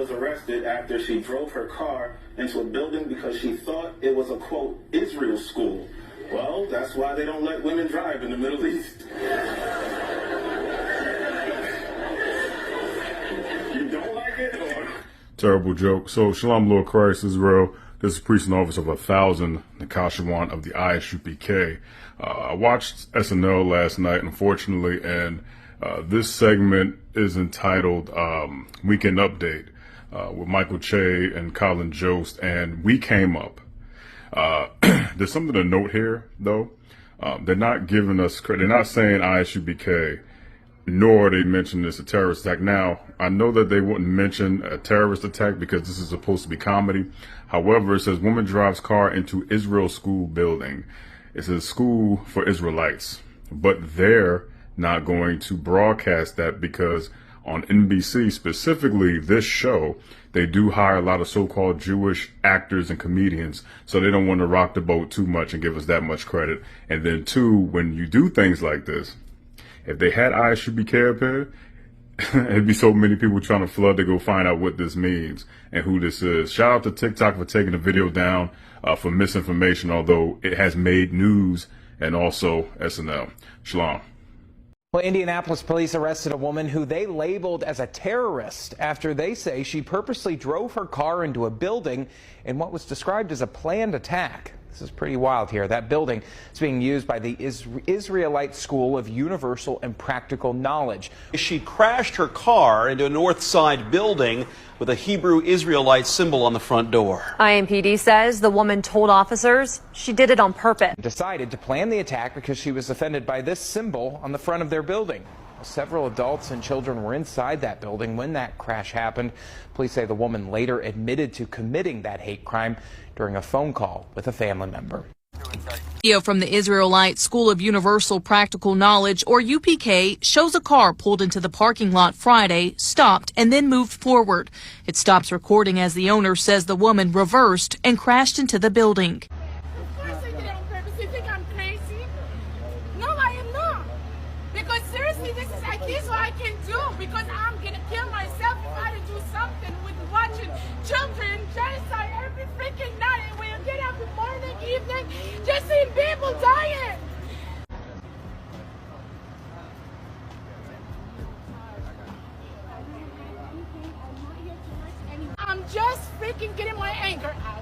was arrested after she drove her car into a building because she thought it was a, quote, Israel school. Well, that's why they don't let women drive in the Middle East. You don't like it, or? Terrible joke. So, Shalom, Lord Christ, Israel. This is Priest and Officer of 1,000, Nakashawan of the ISUPK. I watched SNL last night, unfortunately, and this segment is entitled Weekend Update with Michael Che and Colin Jost, and we came up. There's something to note here, though. They're not giving us credit. They're not saying ISUPK, nor they mention this a terrorist attack. Now, I know that they wouldn't mention a terrorist attack because this is supposed to be comedy. However, it says woman drives car into Israel school building. It's a school for Israelites, but they're not going to broadcast that because on NBC, specifically this show, they do hire a lot of so-called Jewish actors and comedians, so they don't want to rock the boat too much and give us that much credit. And then two, when you do things like this, if they had ISUPK up here, it'd be so many people trying to flood to go find out what this means and who this is. Shout out to TikTok for taking the video down for misinformation, although it has made news, and also SNL. Shalom. Well, Indianapolis police arrested a woman who they labeled as a terrorist after they say she purposely drove her car into a building in what was described as a planned attack. This is pretty wild here. That building is being used by the Israelite School of Universal and Practical Knowledge. She crashed her car into a north side building with a Hebrew Israelite symbol on the front door. IMPD says the woman told officers she did it on purpose. Decided to plan the attack because she was offended by this symbol on the front of their building. Several adults and children were inside that building when that crash happened. Police say the woman later admitted to committing that hate crime during a phone call with a family member. Video from the Israelite School of Universal Practical Knowledge, or UPK, shows a car pulled into the parking lot Friday, stopped, and then moved forward. It stops recording as the owner says the woman reversed and crashed into the building. Of course I did it on purpose. You think I'm crazy? No, I am not. Because seriously, this is what I can do, because I'm going to kill myself if I do something with watching children genocide every freaking night, and when you get up in the morning, evening, just seeing people dying. I'm just freaking getting my anger out.